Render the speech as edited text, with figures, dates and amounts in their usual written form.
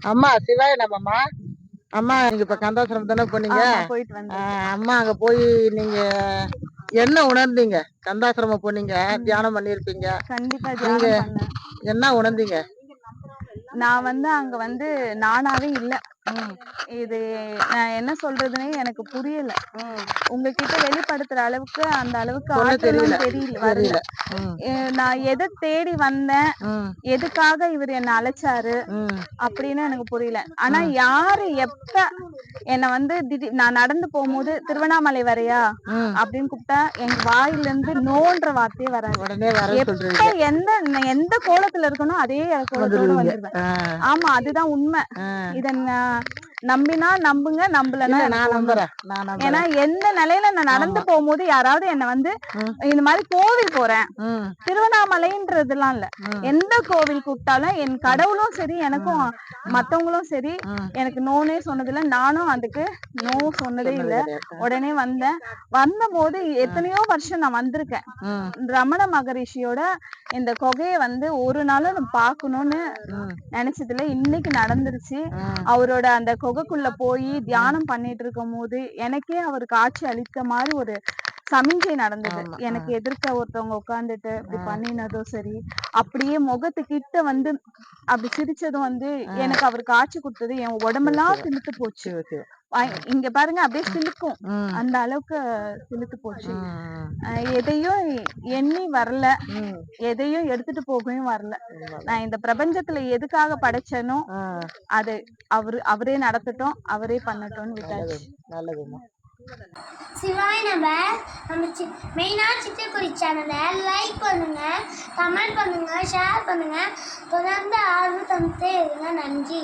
அம்மா சிவாய நம்மம்மா. அம்மா நீங்க இப்ப கந்தாசிரமம் தானே போனீங்க? ஆமா போயிட்டு வந்தேன். அம்மா அங்க போய் நீங்க என்ன உணர்ந்தீங்க? கந்தாசிரமம் போனீங்க, தியானம் பண்ணியிருப்பீங்க. கண்டிப்பா நீங்க தியானம் பண்ணேன். என்ன உணர்ந்தீங்க? நான் அங்க நானாவே இல்ல. இது நான் என்ன சொல்றதுன்னே எனக்கு புரியல. உங்ககிட்ட வெளிப்படுத்துற அளவுக்கு அந்த அளவுக்கு சொல்ல தெரியல. ஆற்றலும் வரல. ம். நான் எத தேடி வந்தேன், ம். எதுக்காக இவர் என்ன அழைச்சாரு ம். அப்படின்னு எனக்கு புரியல. ஆனா யாரு எப்ப என்ன நான் நடந்து போகும்போது திருவண்ணாமலை வரையா அப்படின்னு கூப்பிட்டா எங்க வாயில இருந்து நோன்ற வார்த்தையே வராது. உடனே வர எப்ப சொல்றீங்க. எந்த கோலத்துல இருக்கணும் அதே கோலத்தோட வந்துருவீங்க. வந்துருவேன். ஆமா அதுதான் உண்மை. இத நம்பினா நம்புங்க, நம்பலன்னா இல்ல எனக்கு நான் ஒண்ணும் இல்ல. நம்புறேன். ஏன்னா எந்த நிலையில நான் நடந்து போகும்போது யாராவது என்ன இந்த மாதிரி கோவில் போறேன், திருவண்ணாமலைன்றதுலாம் இல்ல, எந்த கோவில் கூப்பிட்டாலும் என் கடவுளும் சரி எனக்கும் மத்தவங்களும் சரி எனக்கு நோனே சொன்னதில்ல. நானும் அதுக்கு நோ சொன்னதே இல்ல. உடனே வந்தபோது எத்தனையோ வருஷம் நான் வந்திருக்கேன். ரமண மகரிஷியோட இந்த குகையை ஒரு நாள் நான் பார்க்கணும்னு நினைச்சதுல இன்னைக்கு நடந்துருச்சு. அவரோட அந்த குகைக்குள்ள போய் தியானம் பண்ணிட்டு இருக்கும் போது எனக்கே அவர் காட்சி அளித்த மாதிரி ஒரு சமிஞ்சை நடந்தது. எனக்கு எதிர்க்க ஒருத்தவங்க உட்கார்ந்துட்டு இப்படி பண்ணினதும் சரி, அப்படியே முகத்துக்கிட்ட அப்படி சிரிச்சதும் எனக்கு அவர் காட்சி கொடுத்தது என் உடம்பெல்லாம் சிலுத்து போச்சு. இங்க பாருங்க அப்படியே சிலுக்கும். அந்த அளவுக்கு சிலுத்து போச்சு. எதையும் எண்ணி வரல, எதையும் எடுத்துட்டு போகவும் வரல. நான் இந்த பிரபஞ்சத்துல எதுக்காக படைச்சேனோ அது அவரே நடத்தட்டும், அவரே பண்ணட்டும்னு விட்டாச்சு. நல்லதுமா. சிவாய் நம்ம மெயினா சிட்டுக்குருவி சேனலை லைக் பண்ணுங்க, கமெண்ட் பண்ணுங்க, ஷேர் பண்ணுங்க, தொடர்ந்து ஆர்வம் தந்துட்டே இருங்க. நன்றி.